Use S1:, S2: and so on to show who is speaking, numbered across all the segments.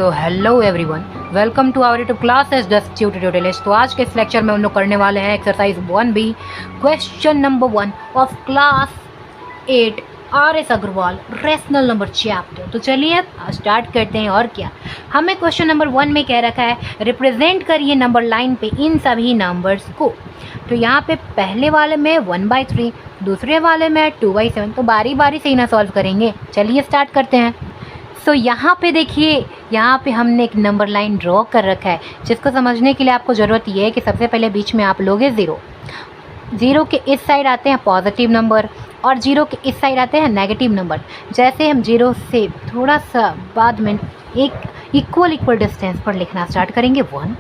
S1: So hello everyone, welcome to our YouTube classes just tutorials. तो आज के इस लेक्चर में हम लोग करने वाले हैं exercise 1B question number 1 of class 8 RS Agarwal rational number chapter. तो चलिए अब स्टार्ट करते हैं। और क्या हमें क्वेश्चन नंबर 1 में कह रखा है, रिप्रेजेंट करिए नंबर लाइन पे इन सभी नंबर्स को। तो यहाँ पे पहले वाले में 1/3, दूसरे वाले में 2/7। तो बारी बारी से ही ना सॉल्व करेंगे। चलिए स्टार्ट करते हैं। सो यहाँ पे देखिए, यहाँ पे हमने एक नंबर लाइन ड्रॉ कर रखा है, जिसको समझने के लिए आपको ज़रूरत ये है कि सबसे पहले बीच में आप लोगे ज़ीरो के इस साइड आते हैं पॉजिटिव नंबर और ज़ीरो के इस साइड आते हैं नेगेटिव नंबर। जैसे हम ज़ीरो से थोड़ा सा बाद में एक इक्वल डिस्टेंस पर लिखना स्टार्ट करेंगे, 1,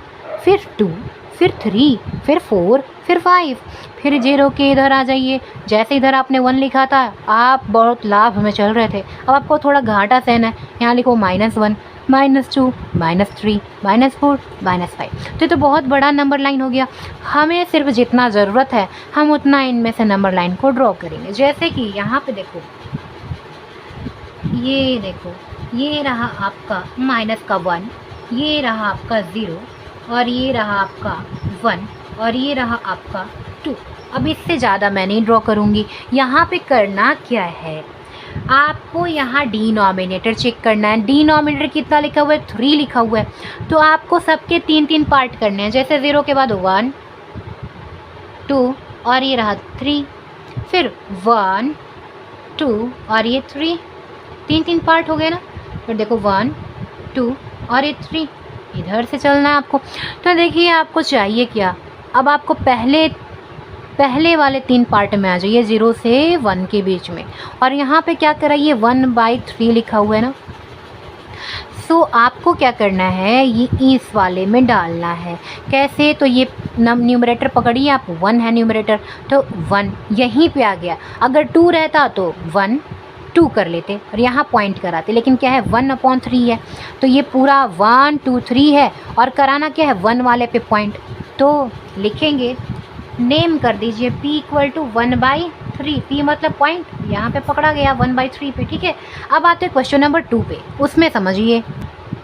S1: फिर 2, फिर 3, फिर 4, फिर 5, फिर 0 के इधर आ जाइए। जैसे इधर आपने 1 लिखा था, आप बहुत लाभ में चल रहे थे, अब आपको थोड़ा घाटा सहना है। यहाँ लिखो -1, -2, -3, -4, -5। तो ये तो बहुत बड़ा नंबर लाइन हो गया। हमें सिर्फ जितना ज़रूरत है हम उतना इनमें से नंबर लाइन को ड्रॉ करेंगे। जैसे कि यहाँ पे देखो, ये देखो, ये रहा आपका -1, ये रहा आपका 0, और ये रहा आपका 1, और ये रहा आपका 2। अब इससे ज़्यादा मैं नहीं ड्रॉ करूँगी। यहाँ पे करना क्या है, आपको यहाँ डिनोमिनेटर चेक करना है। डिनोमिनेटर कितना लिखा हुआ है, 3 लिखा हुआ है। तो आपको सबके 3-3 पार्ट करने हैं। जैसे 0 के बाद 1, 2 और ये रहा 3, फिर 1, 2 और ये 3, 3-3 पार्ट हो गए ना। फिर देखो 1, 2 और ये 3, इधर से चलना है आपको। तो देखिए आपको चाहिए क्या, अब आपको पहले वाले 3 पार्ट में आ जाइए, 0 से 1 के बीच में। और यहाँ पे क्या कराइए, 1/3 लिखा हुआ है ना। सो आपको क्या करना है, ये इस वाले में डालना है। कैसे, तो ये न्यूमरेटर पकड़िए आप, 1 है न्यूमरेटर, तो 1 यहीं पे आ गया। अगर 2 रहता तो 1, 2 कर लेते और यहाँ पॉइंट कराते, लेकिन क्या है 1/3 है। तो ये पूरा 1, 2, 3 है, और कराना क्या है 1 वाले पे पॉइंट। तो लिखेंगे, नेम कर दीजिए P = 1/3। P मतलब पॉइंट, यहाँ पे पकड़ा गया 1/3 पे। ठीक है, अब आते हैं क्वेश्चन नंबर 2 पे, उसमें समझिए।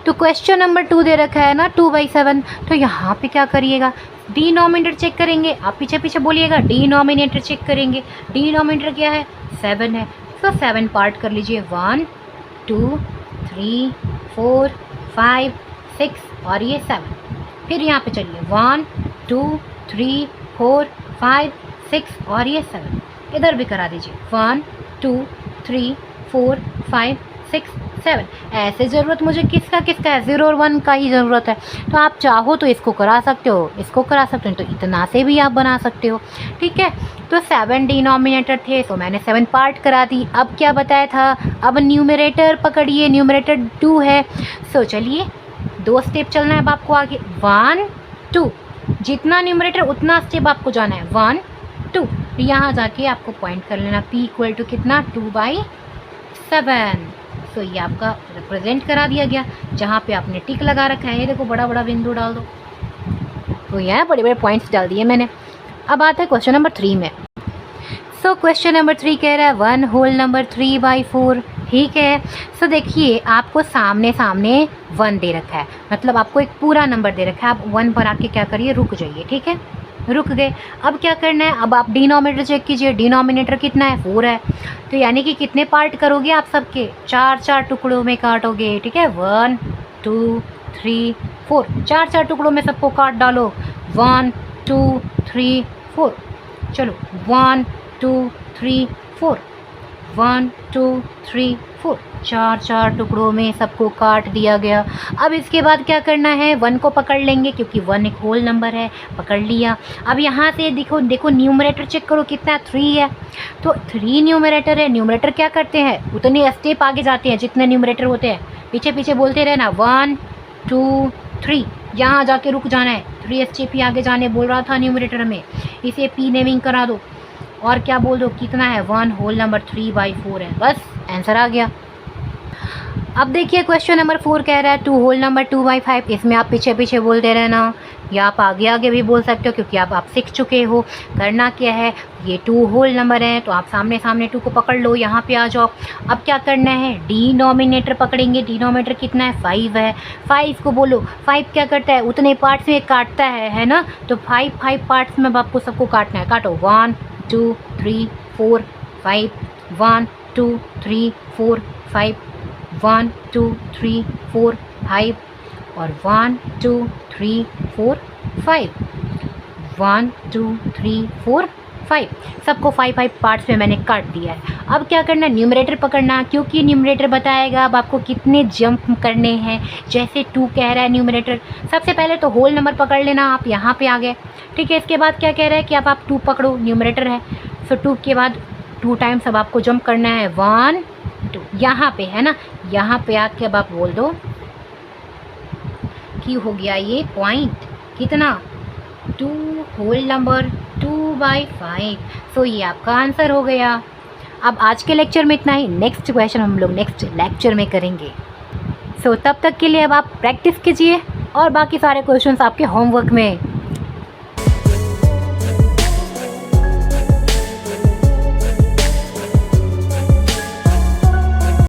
S1: तो क्वेश्चन नंबर 2 दे रखा है ना 2/7। तो यहाँ पे क्या करिएगा, डिनोमिनेटर चेक करेंगे। आप पीछे पीछे बोलिएगा, डिनोमिनेटर चेक करेंगे। डिनोमिनेटर क्या है, 7 है। तो 7 पार्ट कर लीजिए, 1, 2, 3, 4, 5, 6 और ये 7। फिर यहाँ पे चलिए 1, 2, 3, 4, 5, 6 और ये 7। इधर भी करा दीजिए, 1, 2, 3, 4, 5, 6, 7। ऐसे ज़रूरत मुझे किसका है, 0 और 1 का ही ज़रूरत है। तो आप चाहो तो इसको करा सकते हो, इसको करा सकते हो, तो इतना से भी आप बना सकते हो। ठीक है, तो 7 डिनोमिनेटर थे, तो मैंने 7 पार्ट करा दी। अब क्या बताया था, अब न्यूमरेटर पकड़िए, न्यूमरेटर 2 है। सो चलिए 2 स्टेप चलना है अब आपको आगे, 1, 2, जितना न्यूमरेटर उतना स्टेप आपको जाना है, 1, 2। यहाँ जाके आपको पॉइंट कर लेना, P = कितना, 2/7। तो ये आपका रिप्रेजेंट करा दिया गया। जहाँ पे आपने टिक लगा रखा है, ये देखो बड़ा बड़ा बिंदु डाल दो। तो यहाँ बड़े बड़े पॉइंट्स डाल दिए मैंने। अब आता है क्वेश्चन नंबर 3 में। सो क्वेश्चन नंबर 3 कह रहा है 1 होल नंबर 3/4। ठीक है, सो देखिए आपको सामने 1 दे रखा है, मतलब आपको एक पूरा नंबर दे रखा है। आप 1 पर आके क्या करिए, रुक जाइए। ठीक है, रुक गए। अब क्या करना है, अब आप डिनोमिनेटर चेक कीजिए। डिनोमिनेटर कितना है, 4 है। तो यानी कि कितने पार्ट करोगे आप सबके, 4-4 टुकड़ों में काटोगे। ठीक है, 1, 2, 3, 4, 4-4 टुकड़ों में सबको काट डालो। 1, 2, 3, 4। चलो 1, 2, 3, 4, 1, 2, 3, 4, 4-4 टुकड़ों में सबको काट दिया गया। अब इसके बाद क्या करना है, 1 को पकड़ लेंगे, क्योंकि 1 एक होल नंबर है, पकड़ लिया। अब यहाँ से देखो न्यूमरेटर चेक करो कितना है, 3 है। तो 3 न्यूमरेटर है। न्यूमरेटर क्या करते हैं, उतने स्टेप आगे जाते हैं जितने न्यूमरेटर होते हैं। पीछे पीछे बोलते रहना, 1, 2, 3, यहाँ जाके रुक जाना है। 3 स्टेप ही आगे जाने बोल रहा था न्यूमरेटर में, इसे P नेमिंग करा दो। और क्या बोल दो, कितना है, 1 होल नंबर 3/4 है। बस आंसर आ गया। अब देखिए क्वेश्चन नंबर 4 कह रहा है 2 होल नंबर 2/5। इसमें आप पीछे पीछे बोलते रहना, या आप आगे आगे भी बोल सकते हो क्योंकि आप सीख चुके हो। करना क्या है, ये 2 होल नंबर हैं तो आप सामने सामने 2 को पकड़ लो, यहाँ पे आ जाओ। अब क्या करना है, डिनोमिनेटर पकड़ेंगे। डिनोमिनेटर कितना है, 5 है। 5 को बोलो, 5 क्या करता है, उतने पार्ट्स में काटता है ना। तो 5 पार्ट्स में आपको सबको काटना है। काटो, 1 2 3 4 5, 1 2 3 4 5, 1 2 3 4 5 और 1 2 3 4 5, 1 2 3 4 5। सबको 5 पार्ट्स में मैंने काट दिया है। अब क्या करना है, न्यूमरेटर पकड़ना, क्योंकि न्यूमरेटर बताएगा अब आपको कितने जंप करने हैं। जैसे 2 कह रहा है न्यूमरेटर, सबसे पहले तो होल नंबर पकड़ लेना, आप यहाँ पे आ गए। ठीक है, इसके बाद क्या कह रहा है कि अब आप 2 पकड़ो, न्यूमरेटर है। सो 2 के बाद 2 टाइम्स अब आपको जंप करना है, 1 2, यहाँ पे है ना। यहाँ पे आके अब आप बोल दो कि हो गया ये पॉइंट कितना, 2 होल नंबर 2/5। सो ये आपका आंसर हो गया। अब आज के लेक्चर में इतना ही। नेक्स्ट क्वेश्चन हम लोग नेक्स्ट लेक्चर में करेंगे। सो तब तक के लिए अब आप प्रैक्टिस कीजिए और बाकी सारे क्वेश्चंस आपके होमवर्क में